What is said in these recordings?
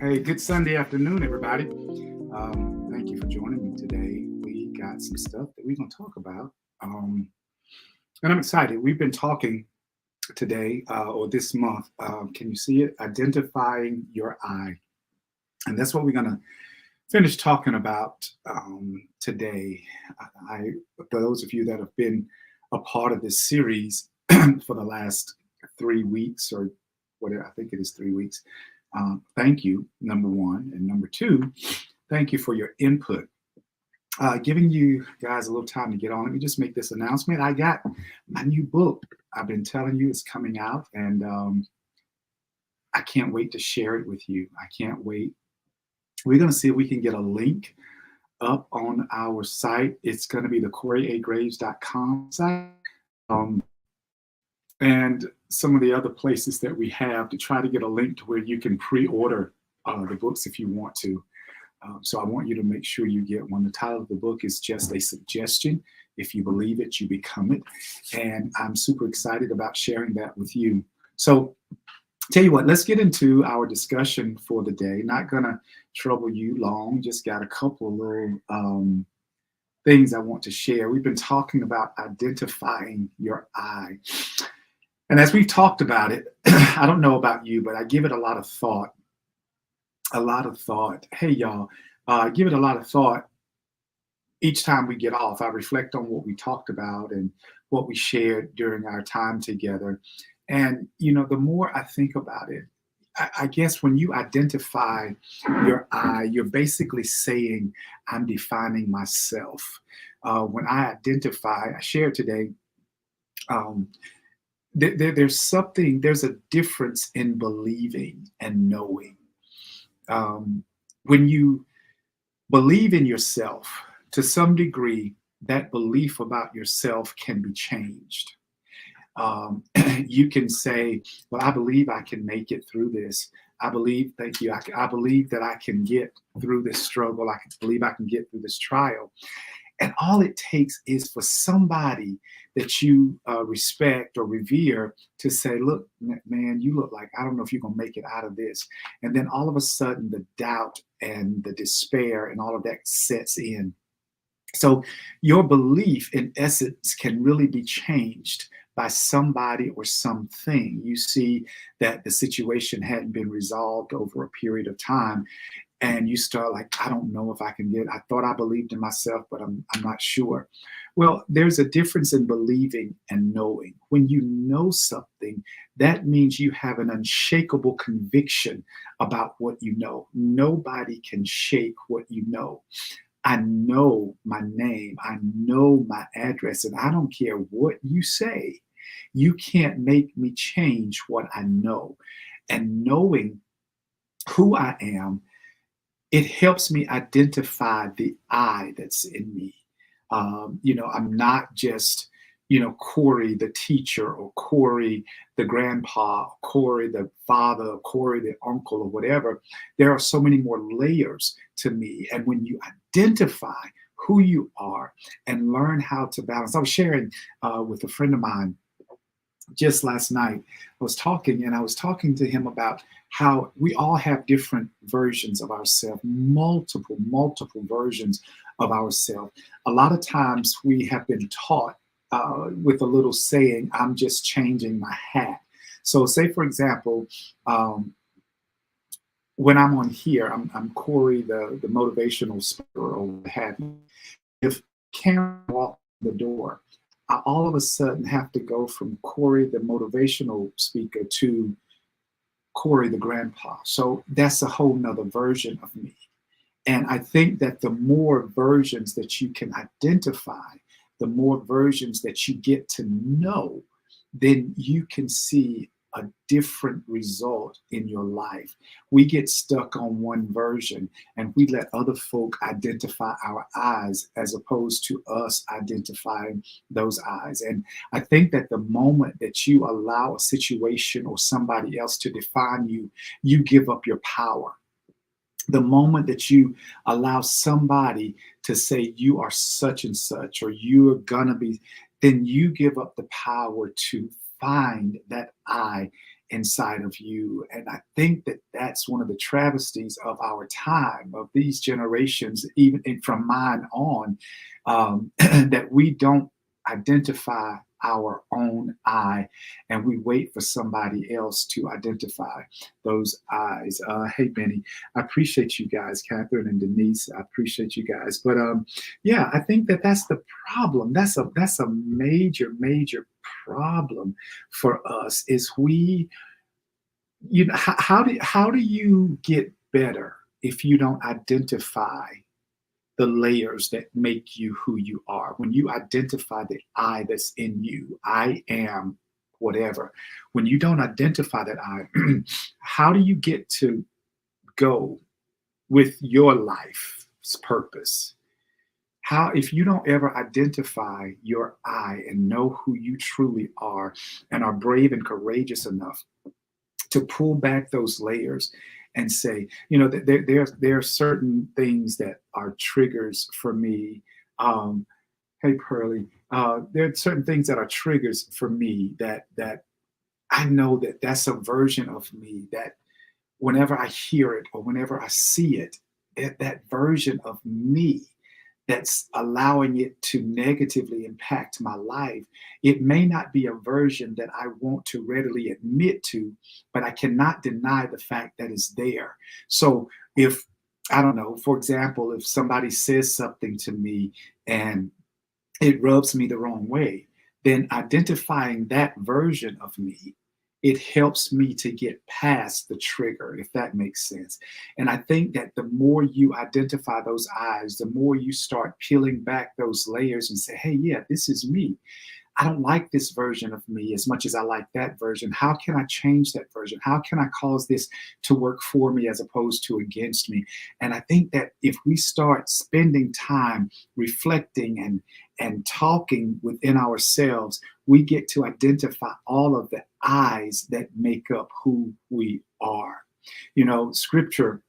Hey, good Sunday afternoon, everybody. Thank you for joining me today. We got some stuff that we're going to talk about. Um, and I'm excited. We've been talking today or this month. Can you see it? Identifying your I. And that's what we're going to finish talking about today. I, for those of you that have been a part of this series for the last 3 weeks or whatever, I think it is 3 weeks. Thank you, number one. And number two, thank you for your input. Giving you guys a little time to get on. Let me just make this announcement. I got my new book. I've been telling you it's coming out, and I can't wait to share it with you. I can't wait. We're going to see if we can get a link up on our site. It's going to be the CoreyAGraves.com site. And some of the other places that we have to try to get a link to where you can pre-order the books if you want to. So I want you to make sure you get one. The title of the book is just a suggestion. If you believe it, you become it. And I'm super excited about sharing that with you. So tell you what, let's get into our discussion for the day. Not going to trouble you long, just got a couple of little things I want to share. We've been talking about identifying your I. And as we've talked about it, I don't know about you, but I give it a lot of thought. A lot of thought. Hey, y'all, I give it a lot of thought each time we get off. I reflect on what we talked about and what we shared during our time together. And, you know, the more I think about it, I guess when you identify your I, you're basically saying, I'm defining myself. When I identify, I shared today, there's a difference in believing and knowing. When you believe in yourself, to some degree, that belief about yourself can be changed. You can say, well, I believe I can make it through this. I believe, thank you, I believe that I can get through this struggle. I believe I can get through this trial. And all it takes is for somebody that you respect or revere to say, look, man, you look like, I don't know if you're going to make it out of this. And then all of a sudden, the doubt and the despair and all of that sets in. So your belief, in essence, can really be changed by somebody or something. You see that the situation hadn't been resolved over a period of time, and you start like, I don't know if I can get it. I thought I believed in myself, but I'm not sure. Well, there's a difference in believing and knowing. When you know something, that means you have an unshakable conviction about what you know. Nobody can shake what you know. I know my name, I know my address, and I don't care what you say. You can't make me change what I know. And knowing who I am, it helps me identify the I that's in me. I'm not just, Corey the teacher, or Corey the grandpa, or Corey the father, or Corey the uncle, or whatever. There are so many more layers to me. And when you identify who you are and learn how to balance, I was sharing with a friend of mine just last night. I was talking to him about how we all have different versions of ourselves, multiple versions of ourselves. A lot of times we have been taught with a little saying, I'm just changing my hat. So say, for example, when I'm on here, I'm Corey, the motivational speaker, or what have you. If Karen walks the door, I all of a sudden have to go from Corey, the motivational speaker, to Corey, the grandpa. So that's a whole nother version of me. And I think that the more versions that you can identify, the more versions that you get to know, then you can see a different result in your life. We get stuck on one version and we let other folk identify our eyes as opposed to us identifying those eyes. And I think that the moment that you allow a situation or somebody else to define you, you give up your power. The moment that you allow somebody to say you are such and such, or you are gonna be, then you give up the power to find that I inside of you. And I think that that's one of the travesties of our time, of these generations, even from mine on, that we don't identify our own I, and we wait for somebody else to identify those eyes. Hey, Benny, I appreciate you guys, Catherine and Denise. I appreciate you guys. But yeah, I think that that's the problem. That's a major problem for us. Is how do you get better if you don't identify the layers that make you who you are? When you identify the I that's in you, I am whatever. When you don't identify that I, how do you get to go with your life's purpose? How, if you don't ever identify your I and know who you truly are and are brave and courageous enough to pull back those layers and say, there are certain things that are triggers for me. Hey, Pearlie, there are certain things that are triggers for me that I know that that's a version of me that whenever I hear it or whenever I see it, that version of me that's allowing it to negatively impact my life. It may not be a version that I want to readily admit to, but I cannot deny the fact that it's there. So if, I don't know, for example, if somebody says something to me and it rubs me the wrong way, then identifying that version of me, it helps me to get past the trigger, if that makes sense. And I think that the more you identify those eyes, the more you start peeling back those layers and say, hey, yeah, this is me. I don't like this version of me as much as I like that version. How can I change that version? How can I cause this to work for me as opposed to against me? And I think that if we start spending time reflecting and talking within ourselves, we get to identify all of the I's that make up who we are. Scripture,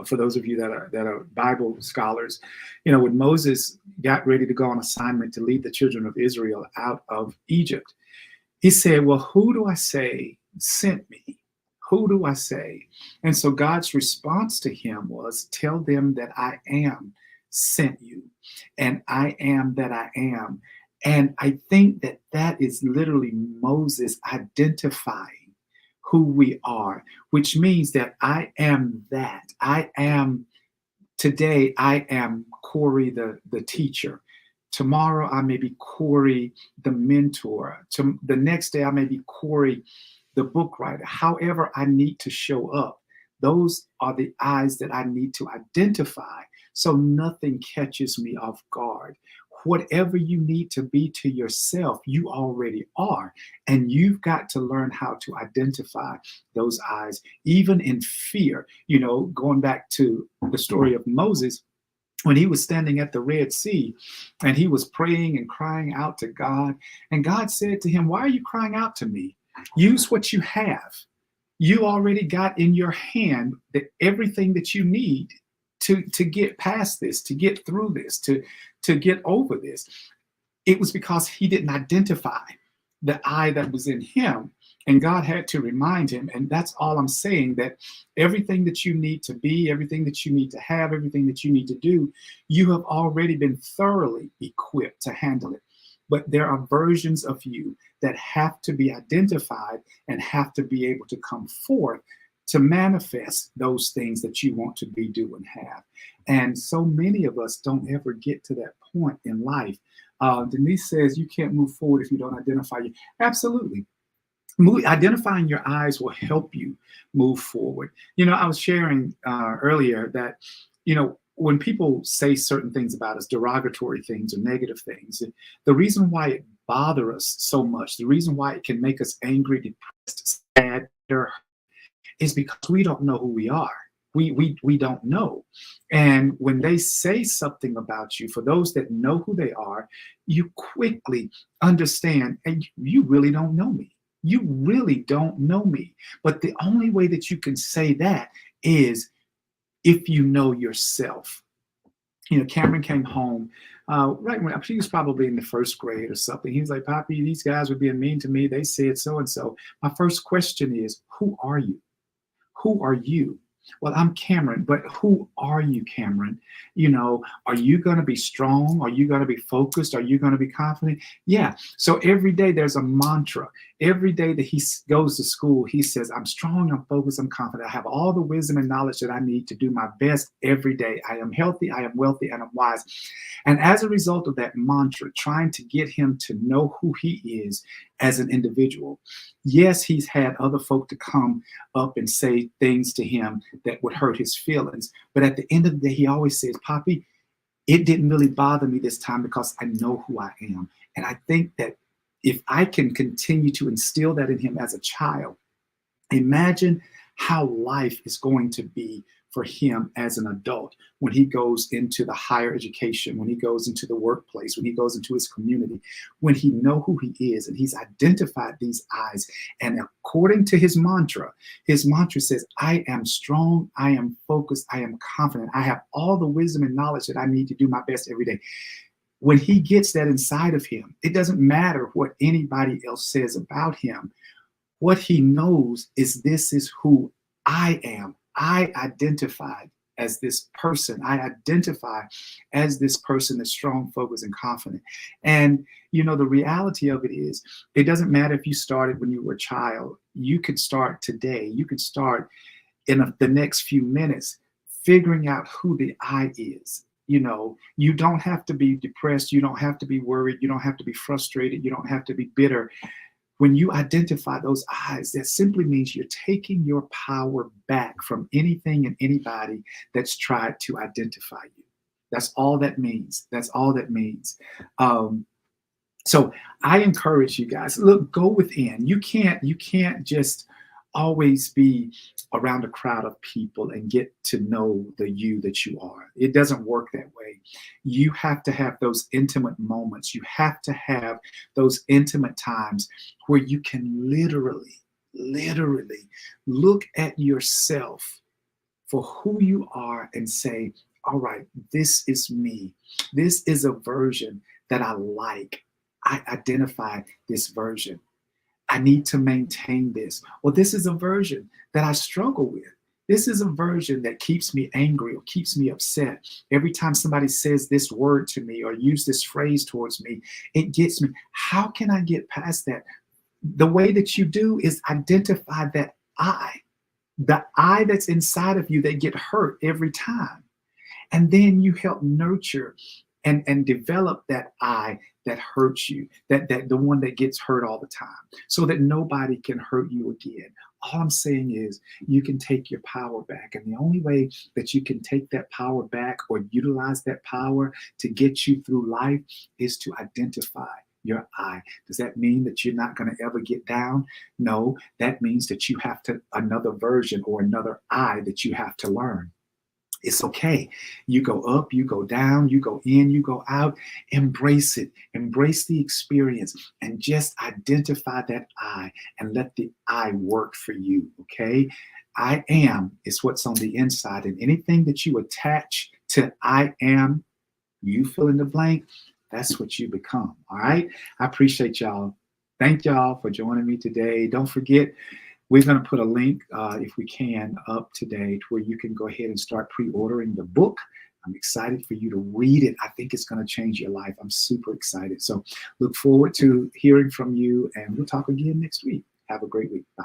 for those of you that are Bible scholars, when Moses got ready to go on assignment to lead the children of Israel out of Egypt, he said, well, who do I say sent me? Who do I say? And so God's response to him was, tell them that I am sent you, and I am that I am. And I think that that is literally Moses identifying who we are, which means that I am that. Today, I am Corey, the teacher. Tomorrow, I may be Corey, the mentor. The next day, I may be Corey, the book writer. However I need to show up, those are the eyes that I need to identify so nothing catches me off guard. Whatever you need to be to yourself, you already are. And you've got to learn how to identify those eyes, even in fear. Going back to the story of Moses, when he was standing at the Red Sea and he was praying and crying out to God, and God said to him, why are you crying out to me? Use what you have. You already got in your hand everything that you need to get past this, to get through this, to get over this. It was because he didn't identify the I that was in him, and God had to remind him. And that's all I'm saying, that everything that you need to be, everything that you need to have, everything that you need to do, you have already been thoroughly equipped to handle it. But there are versions of you that have to be identified and have to be able to come forth to manifest those things that you want to be, do, and have. And so many of us don't ever get to that point in life. Denise says you can't move forward if you don't identify you. Absolutely. Identifying your eyes will help you move forward. I was sharing earlier that, when people say certain things about us, derogatory things or negative things, the reason why it bothers us so much, the reason why it can make us angry, depressed, sad, or is because we don't know who we are. We don't know. And when they say something about you, for those that know who they are, you quickly understand, and you really don't know me. You really don't know me. But the only way that you can say that is if you know yourself. Cameron came home right when he was probably in the first grade or something. He was like, Poppy, these guys were being mean to me. They said so and so. My first question is, who are you? Who are you? Well, I'm Cameron, but who are you, Cameron? Are you going to be strong? Are you going to be focused? Are you going to be confident? Yeah. So every day there's a mantra. Every day that he goes to school, he says, I'm strong, I'm focused, I'm confident. I have all the wisdom and knowledge that I need to do my best every day. I am healthy, I am wealthy, and I'm wise. And as a result of that mantra, trying to get him to know who he is as an individual, yes, he's had other folk to come up and say things to him that would hurt his feelings. But at the end of the day, he always says, Poppy, it didn't really bother me this time because I know who I am. And I think that if I can continue to instill that in him as a child, imagine how life is going to be for him as an adult when he goes into the higher education, when he goes into the workplace, when he goes into his community, when he know who he is and he's identified these eyes. And according to his mantra says, I am strong, I am focused, I am confident, I have all the wisdom and knowledge that I need to do my best every day. When he gets that inside of him, it doesn't matter what anybody else says about him. What he knows is this is who I am. I identify as this person. I identify as this person that's strong, focused, and confident. And, the reality of it is, it doesn't matter if you started when you were a child. You could start today. You could start in the next few minutes figuring out who the I is. You don't have to be depressed. You don't have to be worried. You don't have to be frustrated. You don't have to be bitter. When you identify those eyes, that simply means you're taking your power back from anything and anybody that's tried to identify you. That's all that means. That's all that means. So I encourage you guys, look, go within. You can't just always be around a crowd of people and get to know the you that you are. It doesn't work that way. You have to have those intimate moments. You have to have those intimate times where you can literally look at yourself for who you are and say, all right, this is me. This is a version that I like. I identify this version. I need to maintain this. Or this is a version that I struggle with. This is a version that keeps me angry or keeps me upset. Every time somebody says this word to me or use this phrase towards me, it gets me. How can I get past that? The way that you do is identify that the I that's inside of you that get hurt every time. And then you help nurture and develop that I that hurts you, that the one that gets hurt all the time, so that nobody can hurt you again. All I'm saying is you can take your power back. And the only way that you can take that power back or utilize that power to get you through life is to identify your I. Does that mean that you're not going to ever get down? No, that means that you have to another version or another I that you have to learn. It's okay. You go up, you go down, you go in, you go out. Embrace it. Embrace the experience and just identify that I and let the I work for you. Okay. I am is what's on the inside, and anything that you attach to I am, you fill in the blank, that's what you become. All right. I appreciate y'all. Thank y'all for joining me today. Don't forget, we're going to put a link, if we can, up today to where you can go ahead and start pre-ordering the book. I'm excited for you to read it. I think it's going to change your life. I'm super excited. So look forward to hearing from you, and we'll talk again next week. Have a great week. Bye.